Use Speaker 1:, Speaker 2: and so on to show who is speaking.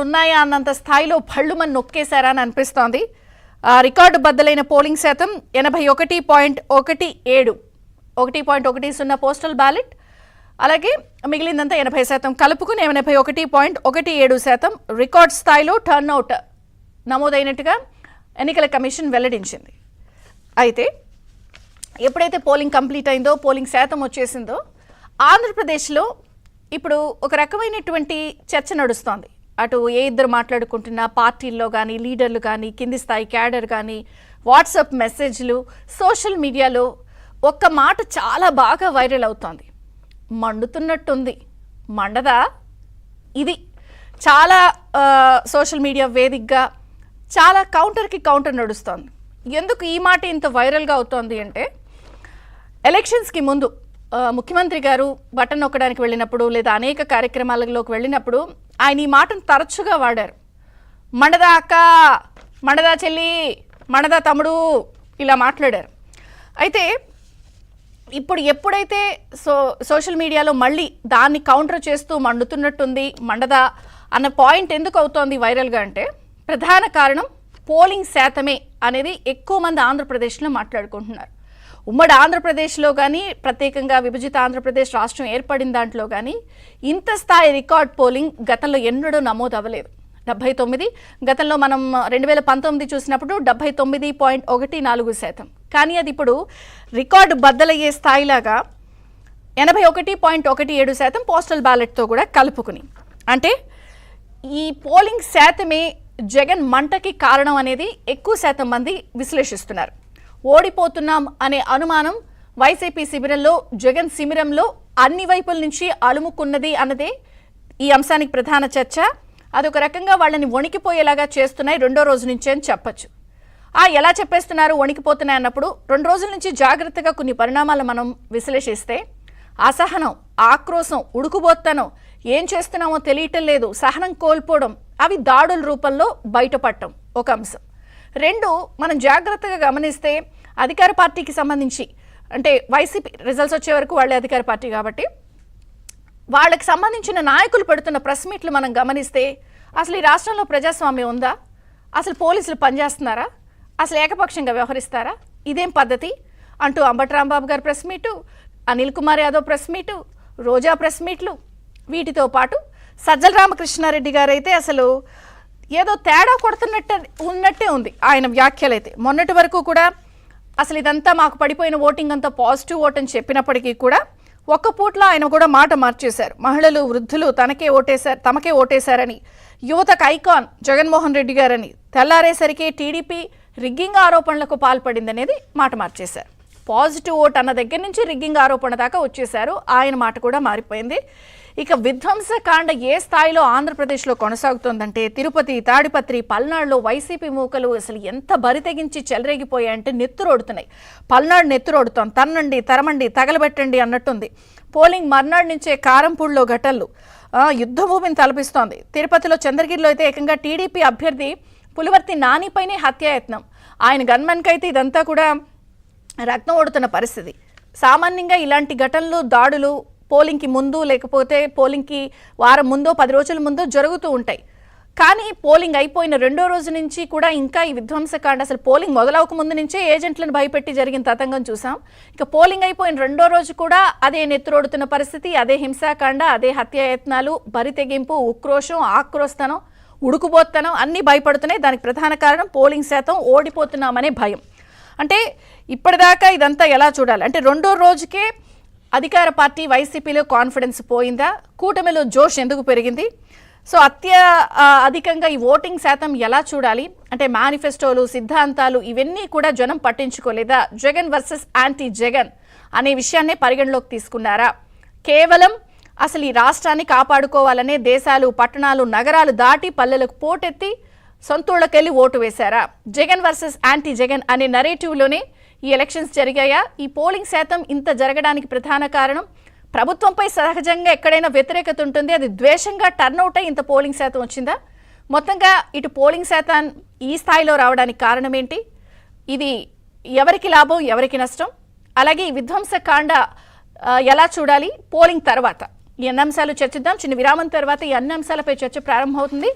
Speaker 1: అసలు ఉన్నాయా అన్నంత స్థాయిలో భళ్ళుమని నొక్కేశారా అని అనిపిస్తోంది. రికార్డు బద్దలైన పోలింగ్ శాతం 81.17, 1.10 పోస్టల్ బ్యాలెట్, అలాగే మిగిలిందంతా 80% కలుపుకుని 81.17% రికార్డ్ స్థాయిలో టర్న్అవుట్ నమోదైనట్టుగా ఎన్నికల కమిషన్ వెల్లడించింది. అయితే ఎప్పుడైతే పోలింగ్ కంప్లీట్ అయిందో, పోలింగ్ శాతం వచ్చేసిందో, ఆంధ్రప్రదేశ్లో ఇప్పుడు ఒక రకమైనటువంటి చర్చ నడుస్తోంది. అటు ఏ ఇద్దరు మాట్లాడుకుంటున్నా, పార్టీల్లో కానీ, లీడర్లు కానీ, కింది స్థాయి క్యాడర్ కానీ, వాట్సాప్ మెసేజ్లు, సోషల్ మీడియాలో ఒక్క మాట చాలా బాగా వైరల్ అవుతోంది. మండుతున్నట్టుంది, మండదా ఇది. చాలా సోషల్ మీడియా వేదికగా చాలా కౌంటర్కి కౌంటర్ నడుస్తోంది. ఎందుకు ఈ మాట ఇంత వైరల్గా అవుతోంది అంటే, ఎలక్షన్స్కి ముందు ముఖ్యమంత్రి గారు బటన్ నొక్కడానికి వెళ్ళినప్పుడు లేదా అనేక కార్యక్రమాలలోకి వెళ్ళినప్పుడు ఆయన ఈ మాటను తరచుగా వాడారు. మండదా అక్క, మండదా చెల్లి, మండదా తమ్ముడు, ఇలా మాట్లాడారు. అయితే ఇప్పుడు ఎప్పుడైతే సోషల్ మీడియాలో మళ్ళీ దాన్ని కౌంటర్ చేస్తూ మండుతున్నట్టుంది, మండదా అన్న పాయింట్ ఎందుకు అవుతోంది వైరల్గా అంటే, ప్రధాన కారణం పోలింగ్ శాతమే అనేది ఎక్కువ మంది ఆంధ్రప్రదేశ్లో మాట్లాడుకుంటున్నారు. ఉమ్మడి ఆంధ్రప్రదేశ్లో కానీ, ప్రత్యేకంగా విభజిత ఆంధ్రప్రదేశ్ రాష్ట్రం ఏర్పడిన దాంట్లో కానీ ఇంత స్థాయి రికార్డ్ పోలింగ్ గతంలో ఎన్నడూ నమోదు అవ్వలేదు. 79, గతంలో మనం 2019 చూసినప్పుడు 79.14%. కానీ అది ఇప్పుడు రికార్డు బద్దలయ్యే స్థాయిలాగా 81.17% పోస్టల్ బ్యాలెట్తో కూడా కలుపుకుని. అంటే ఈ పోలింగ్ శాతమే జగన్ మంటకి కారణం అనేది ఎక్కువ శాతం మంది విశ్లేషిస్తున్నారు. ఓడిపోతున్నాం అనే అనుమానం వైసీపీ శిబిరంలో, జగన్ శిబిరంలో అన్ని వైపుల నుంచి అలుముకున్నది అన్నదే ఈ అంశానికి ప్రధాన చర్చ. అదొక రకంగా వాళ్ళని వణికిపోయేలాగా చేస్తున్నాయి రెండో రోజు నుంచే అని చెప్పచ్చు. ఎలా చెప్పేస్తున్నారు వణికిపోతున్నాయి అన్నప్పుడు, 2 రోజుల నుంచి జాగ్రత్తగా కొన్ని పరిణామాలు మనం విశ్లేషిస్తే, అసహనం, ఆక్రోశం, ఉడుకుబోత్తనం, ఏం చేస్తున్నామో తెలియటం లేదు, సహనం కోల్పోవడం, అవి దాడుల రూపంలో బయటపడటం ఒక అంశం. 2, మనం జాగ్రత్తగా గమనిస్తే అధికార పార్టీకి సంబంధించి, అంటే వైసీపీ రిజల్ట్స్ వచ్చే వరకు వాళ్ళే అధికార పార్టీ కాబట్టి వాళ్ళకి సంబంధించిన నాయకులు పెడుతున్న ప్రెస్ మీట్లు మనం గమనిస్తే, అసలు ఈ రాష్ట్రంలో ప్రజాస్వామ్యం ఉందా, అసలు పోలీసులు పనిచేస్తున్నారా, అసలు ఏకపక్షంగా వ్యవహరిస్తారా, ఇదేం పద్ధతి అంటూ Ambati Rambabu garu press meet, Anil Kumar Yadav press meet, Roja press మీట్లు, వీటితో పాటు సజ్జల రామకృష్ణారెడ్డి గారు అయితే అసలు ఏదో తేడా ఉన్నట్టే ఉంది ఆయన వ్యాఖ్యలైతే. మొన్నటి వరకు కూడా అసలు ఇదంతా మాకు పడిపోయిన ఓటింగ్ అంతా పాజిటివ్ ఓట్ అని చెప్పినప్పటికీ కూడా ఒక్క పూట్ల ఆయన కూడా మాట మార్చేశారు. మహిళలు, వృద్ధులు తమకే ఓటేశారని, యువతకు ఐకాన్ జగన్మోహన్ రెడ్డి గారని, తెల్లారేసరికి టీడీపీ రిగ్గింగ్ ఆరోపణలకు పాల్పడిందనేది మాట మార్చేశారు. పాజిటివ్ ఓట్ అన్న దగ్గర నుంచి రిగ్గింగ్ ఆరోపణ దాకా వచ్చేశారు. ఆయన మాట కూడా మారిపోయింది. ఇక విధ్వంసకాండ ఏ స్థాయిలో ఆంధ్రప్రదేశ్లో కొనసాగుతోందంటే, తిరుపతి, తాడిపత్రి, పల్నాడులో వైసీపీ మూకలు అసలు ఎంత బరితెగించి చెలరేగిపోయాయంటే నెత్తురోడుతున్నాయి. పల్నాడు నెత్తురోడుతోంది. తన్నండి, తరమండి, తగలబెట్టండి అన్నట్టుంది. పోలింగ్ మర్నాడు నుంచే కారంపూడిలో ఘటనలు యుద్ధభూమిని తలపిస్తోంది. తిరుపతిలో, చంద్రగిరిలో అయితే ఏకంగా టీడీపీ అభ్యర్థి పులివర్తి నానిపైనే హత్యాయత్నం. ఆయన గన్మెన్కైతే ఇదంతా కూడా రక్తం ఓడుతున్న పరిస్థితి. సామాన్యంగా ఇలాంటి ఘటనలు, దాడులు పోలింగ్కి ముందు లేకపోతే పోలింగ్కి వారం ముందో 10 రోజుల ముందో జరుగుతూ ఉంటాయి. కానీ పోలింగ్ అయిపోయిన రెండో రోజు నుంచి కూడా ఇంకా ఈ విధ్వంసకాండ, అసలు పోలింగ్ మొదలవక ముందు నుంచే ఏజెంట్లను భయపెట్టి జరిగిన తతంగం చూసాం. ఇక పోలింగ్ అయిపోయిన రెండో రోజు కూడా అదే నెత్తురోడుతున్న పరిస్థితి, అదే హింసాకాండ, అదే హత్యాయత్నాలు, బరితెగింపు, ఉక్రోషం, ఆక్రోస్తనం, ఉడుకుబోత్తనం అన్నీ భయపడుతున్నాయి. దానికి ప్రధాన కారణం పోలింగ్ శాతం, ఓడిపోతున్నామనే భయం. అంటే ఇప్పటిదాకా ఇదంతా ఎలా చూడాలి అంటే, రెండో రోజుకే అధికార పార్టీ వైసీపీలో కాన్ఫిడెన్స్ పోయిందా, కూటమిలో జోష్ ఎందుకు పెరిగింది, సో అధికంగా ఈ ఓటింగ్ శాతం ఎలా చూడాలి అంటే, మేనిఫెస్టోలు, సిద్ధాంతాలు ఇవన్నీ కూడా జనం పట్టించుకోలేదా, జగన్ వర్సెస్ యాంటీ జగన్ అనే విషయాన్నే పరిగణలోకి తీసుకున్నారా, కేవలం అసలు ఈ రాష్ట్రాన్ని కాపాడుకోవాలనే దేశాలు, పట్టణాలు, నగరాలు దాటి పల్లెలకు పోటెత్తి సొంతూళ్ళకెళ్ళి ఓటు వేశారా, జగన్ వర్సెస్ యాంటీ జగన్ అనే నరేటివ్లోనే ఈ ఎలక్షన్స్ జరిగాయా? ఈ పోలింగ్ శాతం ఇంత జరగడానికి ప్రధాన కారణం, ప్రభుత్వంపై సహజంగా ఎక్కడైనా వ్యతిరేకత ఉంటుంది, అది ద్వేషంగా టర్న్అవుట్ అయి ఇంత పోలింగ్ శాతం వచ్చిందా? మొత్తంగా ఇటు పోలింగ్ శాతం ఈ స్థాయిలో రావడానికి కారణం ఏంటి, ఇది ఎవరికి లాభం, ఎవరికి నష్టం, అలాగే ఈ విధ్వంసకాండ ఎలా చూడాలి పోలింగ్ తర్వాత, ఈ అన్ని అంశాలు చర్చిద్దాం. చిన్న విరామం తర్వాత ఈ అన్ని అంశాలపై చర్చ ప్రారంభమవుతుంది.